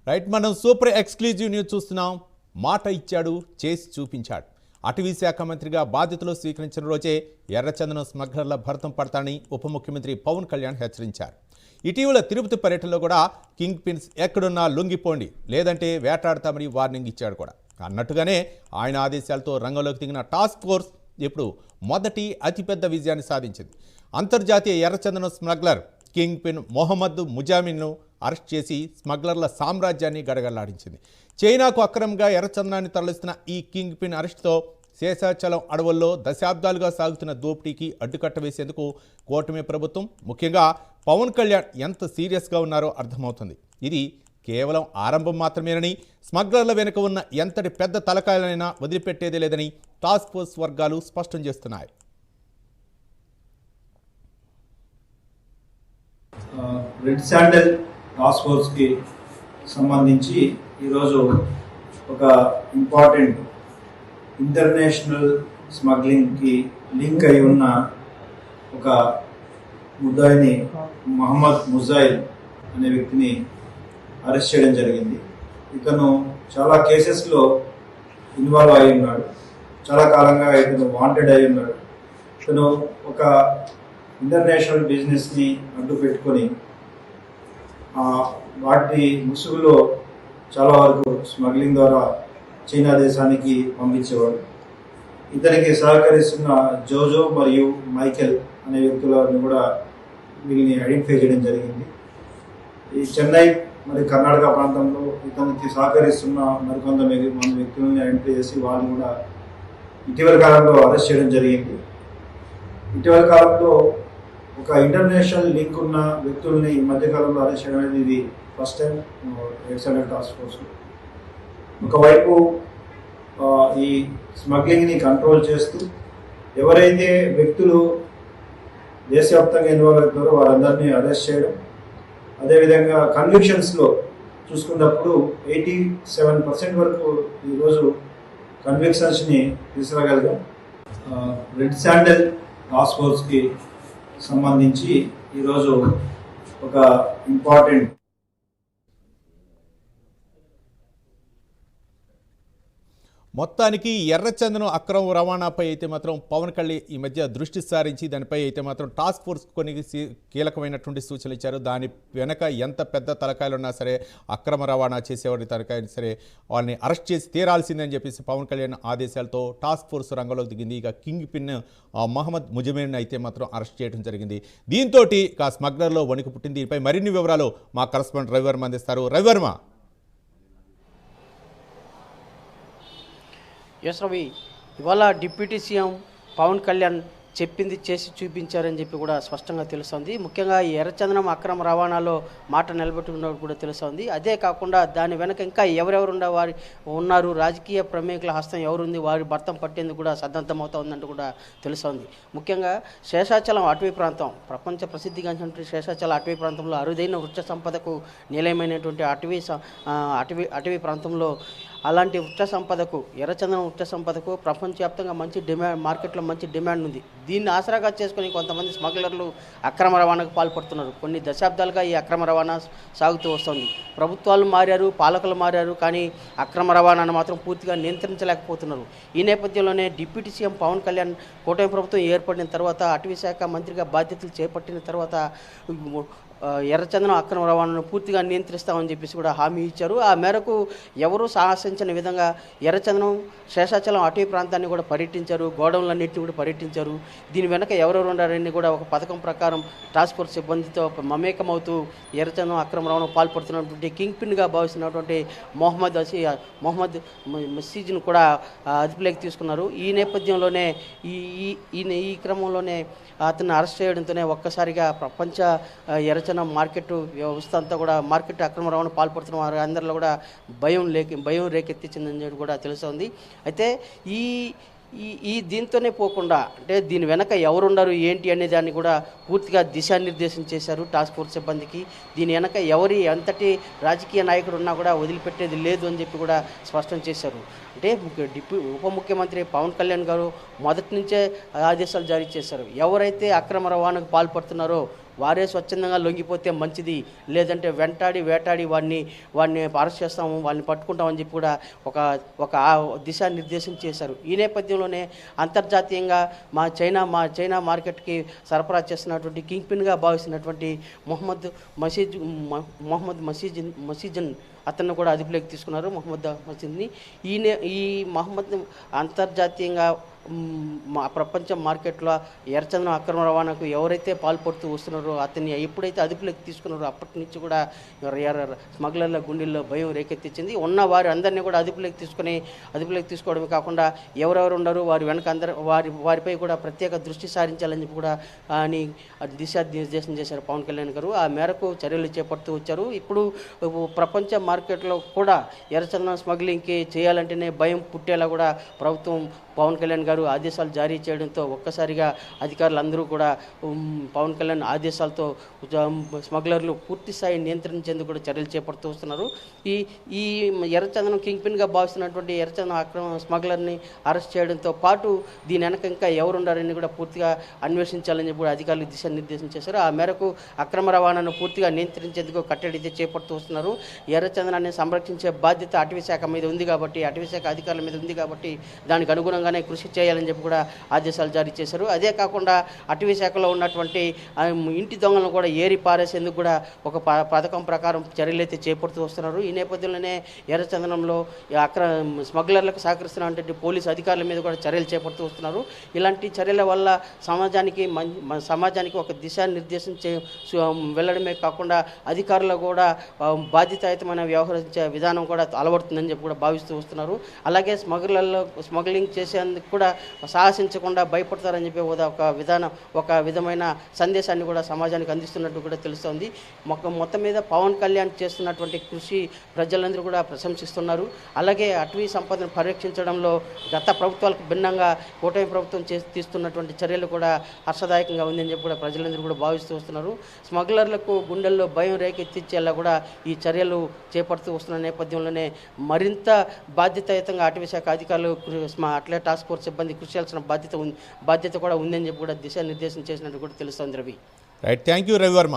Right, మనం super exclusive news చూస్తున్నాం. మాట ఇచ్చాడు, చేసి చూపించాడు. అటవీ శాఖ మంత్రిగా బాధ్యతలు స్వీకరించిన రోజే ఎర్రచందనం స్మగ్లర్ల భరతం పడతానని ఉప ముఖ్యమంత్రి పవన్ కళ్యాణ్ హెచ్చరించారు. ఇటీవల తిరుపతి పర్యటనలో కూడా కింగ్ పిన్స్ ఎక్కడున్నా లొంగిపోండి, లేదంటే వేటాడతామని వార్నింగ్ ఇచ్చాడు కూడా. అన్నట్టుగానే ఆయన ఆదేశాలతో రంగంలోకి దిగిన టాస్క్ ఫోర్స్ ఇప్పుడు మొదటి అతిపెద్ద విజయాన్ని సాధించింది. అంతర్జాతీయ ఎర్రచందనం స్మగ్లర్ కింగ్ పిన్ మొహమ్మద్ ముజామిన్ను అరెస్ట్ చేసి స్మగ్లర్ల సామ్రాజ్యాన్ని గడగడలాడించింది. చైనాకు అక్రమంగా ఎర్రచందనాన్ని తరలిస్తున్న ఈ కింగ్ పిన్ అరెస్టుతో శేషాచలం అడవుల్లో దశాబ్దాలుగా సాగుతున్న దోపిడీకి అడ్డుకట్ట వేసేందుకు కూటమి ప్రభుత్వం, ముఖ్యంగా పవన్ కళ్యాణ్ ఎంత సీరియస్గా ఉన్నారో అర్థమవుతుంది. ఇది కేవలం ఆరంభం మాత్రమేనని, స్మగ్లర్ల వెనుక ఉన్న ఎంతటి పెద్ద తలకాయలైనా వదిలిపెట్టేదే లేదని టాస్క్ ఫోర్స్ వర్గాలు స్పష్టం చేస్తున్నాయి. రెడ్ శాండల్ టాస్క్ ఫోర్స్కి సంబంధించి ఈరోజు ఒక ఇంపార్టెంట్ ఇంటర్నేషనల్ స్మగ్లింగ్కి లింక్ అయి ఉన్న ఒక ముద్దాయిని మహమ్మద్ ముజాయిల్ అనే వ్యక్తిని అరెస్ట్ చేయడం జరిగింది. ఇతను చాలా కేసెస్లో ఇన్వాల్వ్ అయి ఉన్నాడు. చాలా కాలంగా ఇతను వాంటెడ్ అయి ఉన్నాడు. ఇతను ఒక ఇంటర్నేషనల్ బిజినెస్ని అడ్డు పెట్టుకొని వాటి ముసుగులో చాలా వరకు స్మగ్లింగ్ ద్వారా చైనా దేశానికి పంపించేవాడు. ఇతనికి సహకరిస్తున్న జోజో మరియు మైకెల్ అనే వ్యక్తులను కూడా వీళ్ళని ఐడెంటిఫై చేయడం జరిగింది. ఈ చెన్నై మరియు కర్ణాటక ప్రాంతంలో ఇతనికి సహకరిస్తున్న మరికొంతమంది వ్యక్తులని ఐడెంటిఫై చేసి వాళ్ళు కూడా ఇటీవల కాలంలో అరెస్ట్ చేయడం జరిగింది. ఇటీవల కాలంలో ఒక ఇంటర్నేషనల్ లింక్ ఉన్న వ్యక్తుల్ని ఈ మధ్యకాలంలో అరెస్ట్ చేయడం అనేది ఇది first time red sandal task force. ఒకవైపు ఈ స్మగ్లింగ్ని కంట్రోల్ చేస్తూ ఎవరైతే వ్యక్తులు దేశవ్యాప్తంగా ఇన్వాల్వ్ అవుతున్నారో వారందరినీ అరెస్ట్ చేయడం, అదేవిధంగా కన్విక్షన్స్లో చూసుకున్నప్పుడు 87% వరకు ఈరోజు కన్విక్షన్స్ని తీసుకురాగలిగాం. రెడ్ శాండల్ టాస్క్ ఫోర్స్కి సంబంధించి ఈరోజు ఒక ఇంపార్టెంట్ మొత్తానికి ఎర్రచందనం అక్రమ రవాణాపై అయితే మాత్రం పవన్ కళ్యాణ్ ఈ మధ్య దృష్టి సారించి దానిపై అయితే మాత్రం టాస్క్ ఫోర్స్ కొన్ని కీలకమైనటువంటి సూచనలు ఇచ్చారు. దాని వెనక ఎంత పెద్ద తలకాయలు ఉన్నా సరే, అక్రమ రవాణా చేసేవాడి తలకాయలు సరే వాళ్ళని అరెస్ట్ చేసి తీరాల్సిందని చెప్పేసి పవన్ కళ్యాణ్ ఆదేశాలతో టాస్క్ ఫోర్స్ రంగంలోకి దిగింది. ఇక కింగ్ పిన్ మహమ్మద్ ముజమిన్ అయితే మాత్రం అరెస్ట్ చేయడం జరిగింది. దీంతో స్మగ్లర్లో వణుకు పుట్టింది. దీనిపై మరిన్ని వివరాలు మా కరస్పాండెంట్ రవివర్మ అందిస్తారు. రవివర్మ. ఎస్ రవి, ఇవాళ డిప్యూటీ సీఎం పవన్ కళ్యాణ్ చెప్పింది చేసి చూపించారని చెప్పి కూడా స్పష్టంగా తెలుస్తోంది. ముఖ్యంగా ఈ ఎర్రచందనం అక్రమ రవాణాలో మాట నిలబెట్టుకున్నట్టు కూడా తెలుస్తోంది. అదే కాకుండా దాని వెనక ఇంకా ఎవరెవరు ఉన్నారు, రాజకీయ ప్రమేకుల హస్తం ఎవరుంది, వారి భర్తం పట్టేందుకు కూడా సన్నద్ధమవుతా ఉందంటూ కూడా తెలుస్తోంది. ముఖ్యంగా శేషాచలం అటవీ ప్రాంతం, ప్రపంచ ప్రసిద్ధిగాంచినటువంటి శేషాచలం అటవీ ప్రాంతంలో అరుదైన వృక్ష సంపదకు నిలయమైనటువంటి అటవీ ప్రాంతంలో అలాంటి వృక్ష సంపదకు, ఎర్రచందనం వృక్ష సంపదకు ప్రపంచవ్యాప్తంగా మంచి మార్కెట్లో మంచి డిమాండ్ ఉంది. దీన్ని ఆసరాగా చేసుకుని కొంతమంది స్మగ్లర్లు అక్రమ రవాణాకు పాల్పడుతున్నారు. కొన్ని దశాబ్దాలుగా ఈ అక్రమ రవాణా సాగుతూ వస్తుంది. ప్రభుత్వాలు మారారు, పాలకులు మారారు, కానీ అక్రమ రవాణాను మాత్రం పూర్తిగా నియంత్రించలేకపోతున్నారు. ఈ నేపథ్యంలోనే డిప్యూటీ సీఎం పవన్ కళ్యాణ్ కూటమి ప్రభుత్వం ఏర్పడిన తర్వాత, అటవీ శాఖ మంత్రిగా బాధ్యతలు చేపట్టిన తర్వాత ఎర్రచందనం అక్రమ రవాణాను పూర్తిగా నియంత్రిస్తామని చెప్పేసి కూడా హామీ ఇచ్చారు. ఆ మేరకు ఎవరూ సాహసించని విధంగా ఎర్రచందనం శేషాచలం అటవీ ప్రాంతాన్ని కూడా పర్యటించారు, గోడౌన్లన్నింటినీ కూడా పర్యటించారు. దీని వెనక ఎవరెవరు ఉన్నారని కూడా ఒక పథకం ప్రకారం టాస్క్ ఫోర్స్ సిబ్బందితో మమేకమవుతూ ఎర్రచందనం అక్రమ రవాణా పాల్పడుతున్నటువంటి కింగ్ పిన్గా భావిస్తున్నటువంటి మొహమ్మద్ మసీజ్ను కూడా అదుపులోకి తీసుకున్నారు. ఈ నేపథ్యంలోనే ఈ క్రమంలోనే అతన్ని అరెస్ట్ చేయడంతోనే ఒక్కసారిగా ప్రపంచ ఎర్రచందనం మార్కెట్ వ్యవస్థ అంతా కూడా, మార్కెట్ అక్రమ రవాణా పాల్పడుతున్న వారి అందరిలో కూడా భయం రేకెత్తించిందని కూడా తెలుస్తోంది. అయితే ఈ దీంతోనే పోకుండా, అంటే దీని వెనక ఎవరున్నారు ఏంటి అనే దాన్ని కూడా పూర్తిగా దిశానిర్దేశం చేశారు టాస్క్ ఫోర్స్ సిబ్బందికి. దీని వెనక ఎంతటి రాజకీయ నాయకుడు ఉన్నా కూడా వదిలిపెట్టేది లేదు అని చెప్పి కూడా స్పష్టం చేశారు. అంటే ఉప ముఖ్యమంత్రి పవన్ కళ్యాణ్ గారు మొదటి నుంచే ఆదేశాలు జారీ చేశారు. ఎవరైతే అక్రమ రవాణాకు పాల్పడుతున్నారో వారే స్వచ్ఛందంగా లొంగిపోతే మంచిది, లేదంటే వేటాడి వాడిని అరెస్ట్ చేస్తాము, వాళ్ళని పట్టుకుంటామని చెప్పి కూడా ఒక దిశానిర్దేశం చేశారు. ఈ నేపథ్యంలోనే అంతర్జాతీయంగా మా చైనా మార్కెట్కి సరఫరా చేస్తున్నటువంటి కింగ్ పిన్గా భావిస్తున్నటువంటి మొహమ్మద్ మసీజన్ అతన్ని కూడా అదుపులోకి తీసుకున్నారు. మొహమ్మద్ మసీద్ని ఈ మొహమ్మద్ అంతర్జాతీయంగా ప్రపంచ మార్కెట్లో ఎర్రచందనం అక్రమ రవాణాకు ఎవరైతే పాల్పడుతూ వస్తున్నారో అతన్ని ఎప్పుడైతే అదుపులోకి తీసుకున్నారో అప్పటి నుంచి కూడా స్మగ్లర్ల గుండెల్లో భయం రేకెత్తించింది. ఉన్న వారి అందరినీ కూడా అదుపులోకి తీసుకోవడమే కాకుండా ఎవరెవరు ఉన్నారో వారి వెనక వారిపై కూడా ప్రత్యేక దృష్టి సారించాలని చెప్పి కూడా అని దిశానిర్దేశం చేశారు పవన్ కళ్యాణ్ గారు. ఆ మేరకు చర్యలు చేపడుతూ వచ్చారు. ఇప్పుడు ప్రపంచ మార్కెట్లో కూడా ఎర్రచందనం స్మగ్లింగ్కి చేయాలంటేనే భయం పుట్టేలా కూడా ప్రభుత్వం పవన్ కళ్యాణ్ గారు ఆదేశాలు జారీ చేయడంతో ఒక్కసారిగా అధికారులందరూ కూడా పవన్ కళ్యాణ్ ఆదేశాలతో స్మగ్లర్లు పూర్తి స్థాయి నియంత్రించేందుకు కూడా చర్యలు చేపడుతూ వస్తున్నారు. ఈ ఎర్రచందనం కింగ్ పిన్గా భావిస్తున్నటువంటి ఎర్రచందనం అక్రమ స్మగ్లర్ని అరెస్ట్ చేయడంతో పాటు దీని వెనక ఇంకా ఎవరున్నారని కూడా పూర్తిగా అన్వేషించాలని చెప్పి కూడా అధికారులు దిశానిర్దేశం చేశారు. ఆ మేరకు అక్రమ రవాణాను పూర్తిగా నియంత్రించేందుకు కట్టడి చేపడుతూ వస్తున్నారు. ఎర్రచందనాన్ని సంరక్షించే బాధ్యత అటవీ శాఖ మీద ఉంది కాబట్టి, అటవీ శాఖ అధికారుల మీద ఉంది కాబట్టి దానికి అనుగుణంగానే కృషి చేయాలని చెప్పి కూడా ఆదేశాలు జారీ చేశారు. అదే కాకుండా అటవీ శాఖలో ఉన్నటువంటి ఇంటి దొంగలను కూడా ఏరి పారేసేందుకు కూడా ఒక పథకం ప్రకారం చర్యలు అయితే చేపడుతూ వస్తున్నారు. ఈ నేపథ్యంలోనే ఎర్రచందనంలో స్మగ్లర్లకు సహకరిస్తున్నటువంటి పోలీసు అధికారుల మీద కూడా చర్యలు చేపడుతూ వస్తున్నారు. ఇలాంటి చర్యల వల్ల సమాజానికి ఒక దిశానిర్దేశం వెళ్ళడమే కాకుండా అధికారులు కూడా బాధ్యతాయుతమైన వ్యవహరించే విధానం కూడా అలవడుతుందని చెప్పి కూడా భావిస్తూ వస్తున్నారు. అలాగే స్మగ్లింగ్ చేసేందుకు కూడా సాహసించకుండా భయపడతారని చెప్పి ఒక విధమైన సందేశాన్ని కూడా సమాజానికి అందిస్తున్నట్టు కూడా తెలుస్తోంది. మొత్తం మీద పవన్ కళ్యాణ్ చేస్తున్నటువంటి కృషి ప్రజలందరూ కూడా ప్రశంసిస్తున్నారు. అలాగే అటవీ సంపదను పరిరక్షించడంలో గత ప్రభుత్వాలకు భిన్నంగా కూటమి ప్రభుత్వం తీస్తున్నటువంటి చర్యలు కూడా హర్షదాయకంగా ఉందని చెప్పి కూడా ప్రజలందరూ కూడా భావిస్తూ వస్తున్నారు. స్మగ్లర్లకు గుండెల్లో భయం రేకెత్తించేలా కూడా ఈ చర్యలు చేపడుతూ వస్తున్న నేపథ్యంలోనే మరింత బాధ్యతాయుతంగా అటవీ శాఖ అధికారులు అట్లే టాస్క్ ఫోర్స్ సిబ్బంది కృషి చేయాల్సిన బాధ్యత కూడా ఉందని చెప్పి కూడా దిశానిర్దేశం చేసినట్టు కూడా తెలుస్తోంది. Ravi right, thank you Ravi Varma.